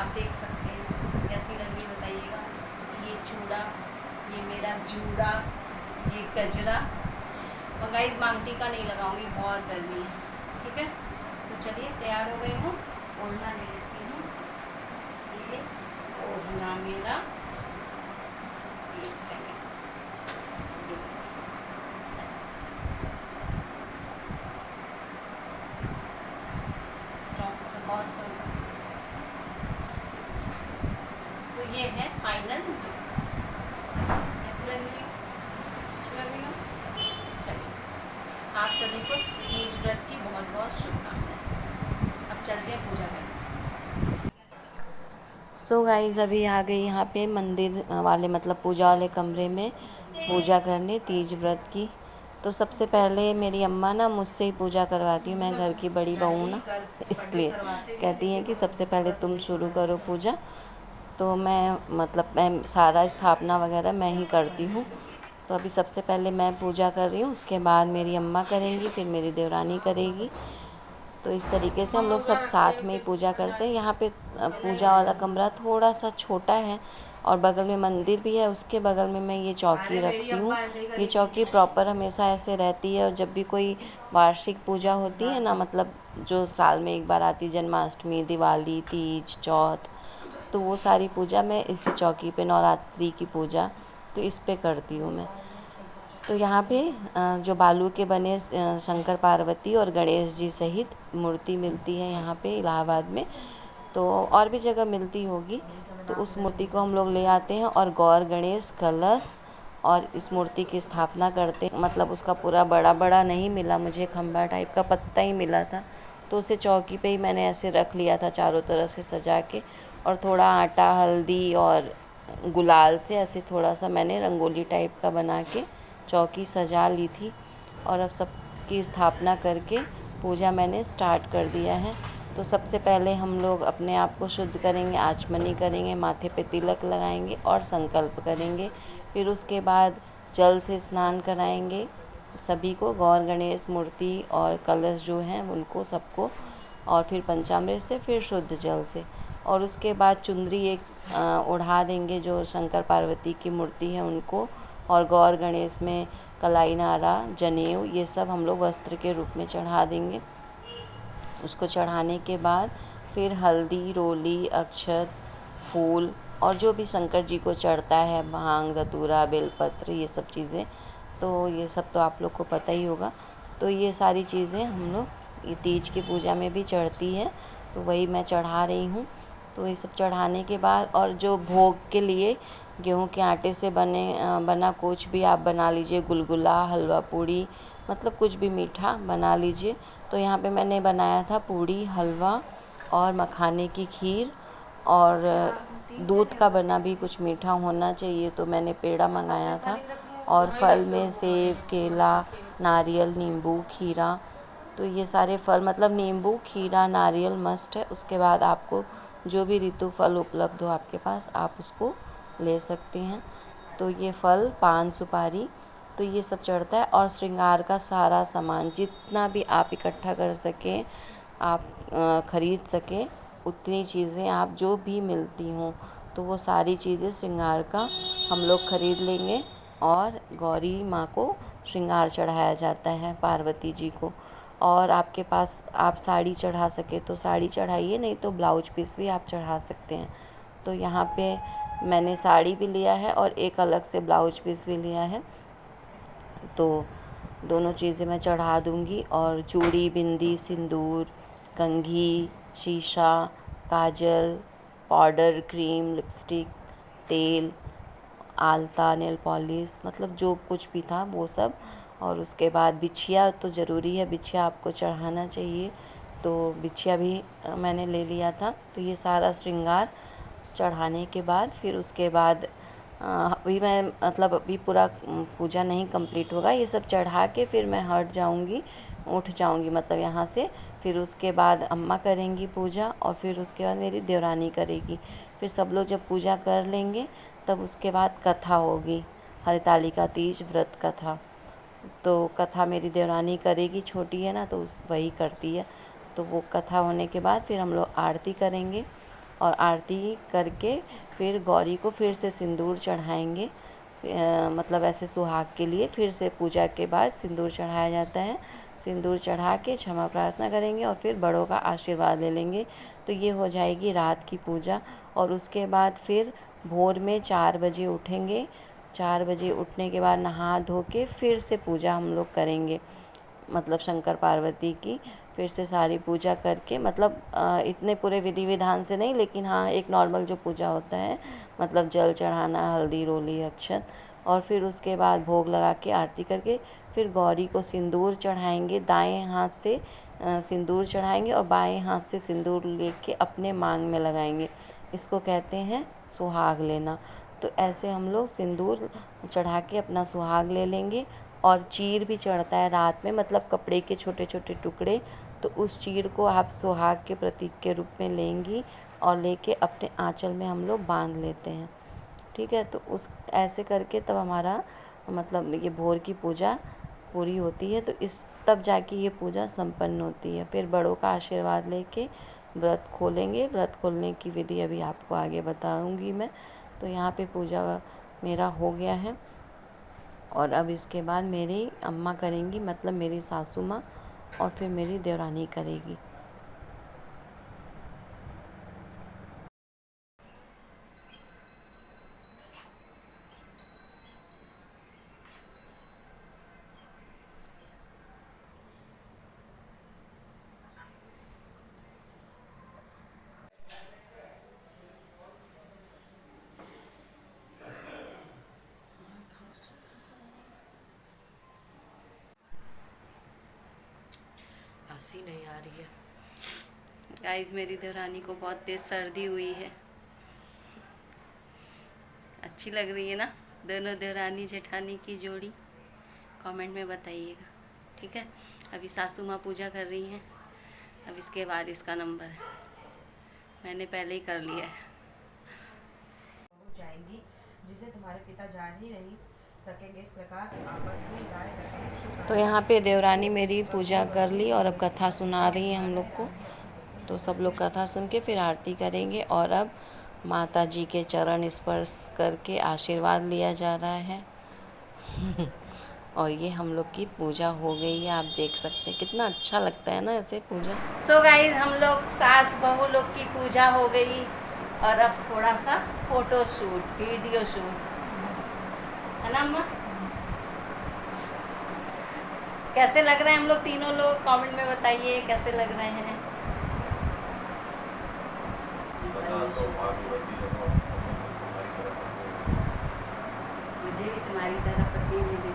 आप देख सकते हैं कैसी लग रही है बताइएगा। ये चूड़ा, ये मेरा जूड़ा, ये गजरा। और गाइस मांग टीका नहीं लगाऊंगी, बहुत गर्मी है। ठीक है, तो चलिए तैयार हो गई हूँ, ओढ़ना ले लेती हूँ। ये ओढ़ना मेरा, एक सेकेंड, स्टॉप पॉज कर दो। तो ये है फाइनल, ऐसी लग रही है, अच्छी लग रही है। चलिए, आप सभी को तीज व्रत की बहुत बहुत शुभकामनाएं। अब चलते हैं पूजा करने। सो गाइस अभी आ गई यहाँ पे मंदिर वाले मतलब पूजा वाले कमरे में पूजा करने तीज व्रत की। तो सबसे पहले मेरी अम्मा ना मुझसे ही पूजा करवाती हूँ, मैं घर की बड़ी बहू ना, इसलिए कहती हैं कि सबसे पहले तुम शुरू करो पूजा। तो मैं सारा स्थापना वगैरह मैं ही करती हूँ। तो अभी सबसे पहले मैं पूजा कर रही हूँ, उसके बाद मेरी अम्मा करेंगी, फिर मेरी देवरानी करेगी। तो इस तरीके से हम लोग सब साथ में ही पूजा करते हैं। यहाँ पे पूजा वाला कमरा थोड़ा सा छोटा है और बगल में मंदिर भी है, उसके बगल में मैं ये चौकी रखती हूँ। ये चौकी प्रॉपर हमेशा ऐसे रहती है और जब भी कोई वार्षिक पूजा होती है ना, मतलब जो साल में एक बार आती, जन्माष्टमी, दिवाली, तीज, चौथ, तो वो सारी पूजा मैं इसी चौकी पे, नवरात्रि की पूजा तो इस पे करती हूँ मैं। तो यहाँ पे जो बालू के बने शंकर पार्वती और गणेश जी सहित मूर्ति मिलती है यहाँ पे इलाहाबाद में, तो और भी जगह मिलती होगी। तो उस मूर्ति को हम लोग ले आते हैं और गौर गणेश कलश और इस मूर्ति की स्थापना करते हैं। मतलब उसका पूरा बड़ा बड़ा नहीं मिला मुझे, खम्बा टाइप का पत्ता ही मिला था, तो उसे चौकी पे ही मैंने ऐसे रख लिया था चारों तरफ से सजा के। और थोड़ा आटा, हल्दी और गुलाल से ऐसे थोड़ा सा मैंने रंगोली टाइप का बना के चौकी सजा ली थी। और अब सबकी स्थापना करके पूजा मैंने स्टार्ट कर दिया है। तो सबसे पहले हम लोग अपने आप को शुद्ध करेंगे, आचमनी करेंगे, माथे पे तिलक लगाएंगे और संकल्प करेंगे। फिर उसके बाद जल से स्नान कराएंगे सभी को, गौर गणेश मूर्ति और कलश जो हैं उनको सबको, और फिर पंचामृत से, फिर शुद्ध जल से। और उसके बाद चुंदरी एक ओढ़ा देंगे जो शंकर पार्वती की मूर्ति है उनको, और गौर गणेश में कलाई नारा, जनेऊ, ये सब हम लोग वस्त्र के रूप में चढ़ा देंगे। उसको चढ़ाने के बाद फिर हल्दी, रोली, अक्षत, फूल और जो भी शंकर जी को चढ़ता है, भांग, धतूरा, बेलपत्र, ये सब चीज़ें, तो ये सब तो आप लोग को पता ही होगा। तो ये सारी चीज़ें हम लोग ये तीज की पूजा में भी चढ़ती है, तो वही मैं चढ़ा रही हूँ। तो ये सब चढ़ाने के बाद, और जो भोग के लिए गेहूं के आटे से बना कुछ भी आप बना लीजिए, गुलगुला, हलवा पूड़ी, मतलब कुछ भी मीठा बना लीजिए। तो यहाँ पे मैंने बनाया था पूड़ी, हलवा और मखाने की खीर, और दूध का बना भी कुछ मीठा होना चाहिए, तो मैंने पेड़ा मंगाया था। और फल में सेब, केला, नारियल, नींबू, खीरा, तो ये सारे फल, मतलब नींबू, खीरा, नारियल मस्ट है। उसके बाद आपको जो भी ऋतु फल उपलब्ध हो आपके पास, आप उसको ले सकते हैं। तो ये फल, पान, सुपारी, तो ये सब चढ़ता है। और श्रृंगार का सारा सामान जितना भी आप इकट्ठा कर सकें, आप ख़रीद सकें, उतनी चीज़ें आप जो भी मिलती हों, तो वो सारी चीज़ें श्रृंगार का हम लोग ख़रीद लेंगे। और गौरी माँ को श्रृंगार चढ़ाया जाता है, पार्वती जी को। और आपके पास आप साड़ी चढ़ा सके तो साड़ी चढ़ाइए, नहीं तो ब्लाउज पीस भी आप चढ़ा सकते हैं। तो यहाँ पे मैंने साड़ी भी लिया है और एक अलग से ब्लाउज पीस भी लिया है, तो दोनों चीज़ें मैं चढ़ा दूँगी। और चूड़ी, बिंदी, सिंदूर, कंघी, शीशा, काजल, पाउडर, क्रीम, लिपस्टिक, तेल, आलता, नेल पॉलिश, मतलब जो कुछ भी था वो सब। और उसके बाद बिछिया तो ज़रूरी है, बिछिया आपको चढ़ाना चाहिए, तो बिछिया भी मैंने ले लिया था। तो ये सारा श्रृंगार चढ़ाने के बाद फिर उसके बाद अभी मैं मतलब अभी पूरा पूजा नहीं कंप्लीट होगा, ये सब चढ़ा के फिर मैं हट जाऊंगी, उठ जाऊंगी मतलब यहाँ से। फिर उसके बाद अम्मा करेंगी पूजा और फिर उसके बाद मेरी देवरानी करेगी। फिर सब लोग जब पूजा कर लेंगे तब उसके बाद कथा होगी, हरितालिका तीज व्रत कथा। तो कथा मेरी देवरानी करेगी, छोटी है ना तो वही करती है। तो वो कथा होने के बाद फिर हम लोग आरती करेंगे। और आरती करके फिर गौरी को फिर से सिंदूर चढ़ाएंगे। मतलब ऐसे सुहाग के लिए फिर से पूजा के बाद सिंदूर चढ़ाया जाता है। सिंदूर चढ़ा के क्षमा प्रार्थना करेंगे और फिर बड़ों का आशीर्वाद ले लेंगे। तो ये हो जाएगी रात की पूजा। और उसके बाद फिर भोर में 4 बजे उठेंगे। 4 बजे उठने के बाद नहा धो के फिर से पूजा हम लोग करेंगे, मतलब शंकर पार्वती की फिर से सारी पूजा करके, मतलब इतने पूरे विधि विधान से नहीं, लेकिन हाँ एक नॉर्मल जो पूजा होता है, मतलब जल चढ़ाना, हल्दी रोली अक्षत, और फिर उसके बाद भोग लगा के आरती करके फिर गौरी को सिंदूर चढ़ाएंगे। दाएं हाथ से सिंदूर चढ़ाएंगे और बाएं हाथ से सिंदूर लेके अपने मांग में लगाएंगे। इसको कहते हैं सुहाग लेना। तो ऐसे हम लोग सिंदूर चढ़ा के अपना सुहाग ले लेंगे। और चीर भी चढ़ता है रात में, मतलब कपड़े के छोटे छोटे टुकड़े। तो उस चीर को आप सुहाग के प्रतीक के रूप में लेंगी और लेके अपने आंचल में हम लोग बांध लेते हैं। ठीक है, तो उस ऐसे करके तब हमारा मतलब ये भोर की पूजा पूरी होती है। तो इस तब जाके ये पूजा संपन्न होती है। फिर बड़ों का आशीर्वाद लेके व्रत खोलेंगे। व्रत खोलने की विधि अभी आपको आगे बताऊंगी मैं। तो यहाँ पे पूजा मेरा हो गया है। और अब इसके बाद मेरी अम्मा करेंगी, मतलब मेरी सासू माँ, और फिर मेरी देवरानी करेगी। हंसी नहीं आ रही है गाइस, मेरी देवरानी को बहुत तेज सर्दी हुई है। अच्छी लग रही है ना दोनों देवरानी जेठानी की जोड़ी? कमेंट में बताइएगा। ठीक है, अभी सासू माँ पूजा कर रही हैं। अब इसके बाद इसका नंबर है, मैंने पहले ही कर लिया है। जाएंगी जिसे तुम्हारे पिता जान ही नहीं सकेंगे, इस प्रकार आपस में गाय रखें। तो यहाँ पे देवरानी मेरी पूजा कर ली और अब कथा सुना रही है हम लोग को। तो सब लोग कथा सुन के फिर आरती करेंगे। और अब माता जी के चरण स्पर्श करके आशीर्वाद लिया जा रहा है। और ये हम लोग की पूजा हो गई है। आप देख सकते हैं कितना अच्छा लगता है ना ऐसे पूजा। सो गाइज, हम लोग सास बहू लोग की पूजा हो गई और अब थोड़ा सा फोटो शूट, वीडियो शूट, है ना अम्मा? कैसे लग रहे हैं हम लोग तीनों लोग? कमेंट में बताइए कैसे लग रहे हैं। मुझे भी तुम्हारी तरह पत्नी मिली।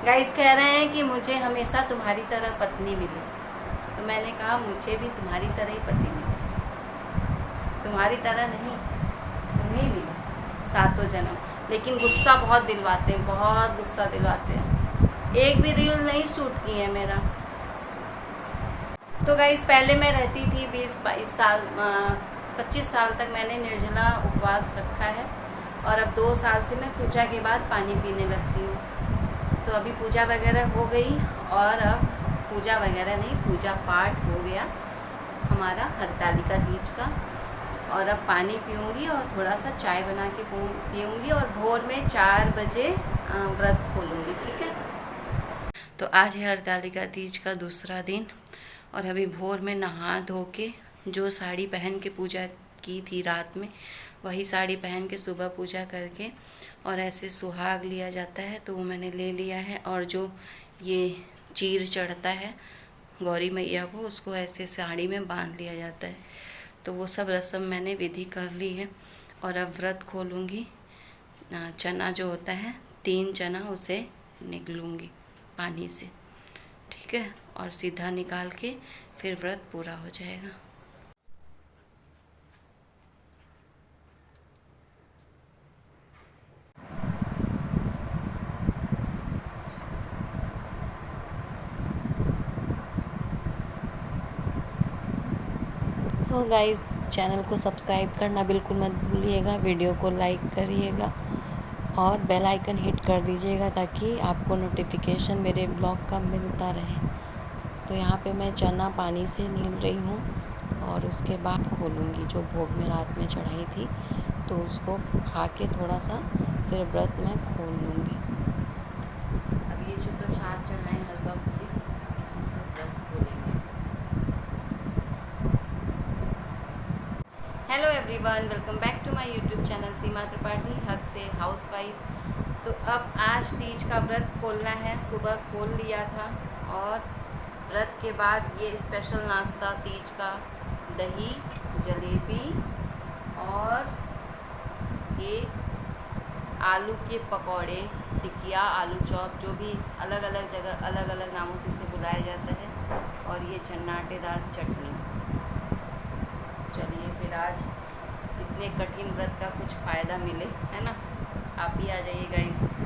गाइस कह रहे हैं कि मुझे हमेशा तुम्हारी तरह पत्नी मिले। तो मैंने कहा मुझे भी तुम्हारी तरह ही पति मिले। तुम्हारी तरह नहीं, तुम्हें मिले सातों जन्म। लेकिन गुस्सा बहुत दिलवाते हैं, बहुत गुस्सा दिलवाते हैं। एक भी रील नहीं शूट की है मेरा। तो गाइस, पहले मैं रहती थी 20-22 साल 25 साल तक मैंने निर्जला उपवास रखा है। और अब 2 साल से मैं पूजा के बाद पानी पीने लगती हूँ। तो अभी पूजा वगैरह हो गई और अब पूजा वगैरह नहीं, पूजा पाठ हो गया हमारा हरतालिका तीज का। और अब पानी पीऊँगी और थोड़ा सा चाय बना के पीऊँगी और भोर में 4 बजे व्रत खोलूँगी। ठीक है, तो आज है हरतालिका तीज का दूसरा दिन। और अभी भोर में नहा धो के जो साड़ी पहन के पूजा की थी रात में, वही साड़ी पहन के सुबह पूजा करके और ऐसे सुहाग लिया जाता है तो वो मैंने ले लिया है। और जो ये चीर चढ़ता है गौरी मैया को, उसको ऐसे साड़ी में बांध लिया जाता है। तो वो सब रस्म मैंने विधि कर ली है। और अब व्रत खोलूँगी। चना जो होता है 3 चना, उसे निगलूँगी पानी से। ठीक है, और सीधा निकाल के फिर व्रत पूरा हो जाएगा। सो गाइस, चैनल को सब्सक्राइब करना बिल्कुल मत भूलिएगा, वीडियो को लाइक करिएगा और बेल आइकन हिट कर दीजिएगा ताकि आपको नोटिफिकेशन मेरे ब्लॉग का मिलता रहे। तो यहाँ पे मैं चना पानी से नील रही हूँ और उसके बाद खोलूँगी। जो भोग में रात में चढ़ाई थी तो उसको खा के थोड़ा सा फिर व्रत मैं खोल लूँगी। अब ये जो प्रसाद चढ़ाएं हलवा पूरी, इसी से व्रत खोलेंगे। Hello everyone, welcome back to my YouTube channel Seema Tripathi हक से हाउसवाइफ। तो अब आज तीज का व्रत खोलना है। सुबह खोल लिया था और व्रत के बाद ये स्पेशल नाश्ता तीज का, दही, जलेबी और ये आलू के पकौड़े, टिकिया, आलू चॉप, जो भी अलग अलग जगह अलग अलग नामों से इसे बुलाया जाता है, और ये चन्नाटेदार चटनी। चलिए फिर आज इतने कठिन व्रत का कुछ फ़ायदा मिले, है ना। आप भी आ जाइए गाइस।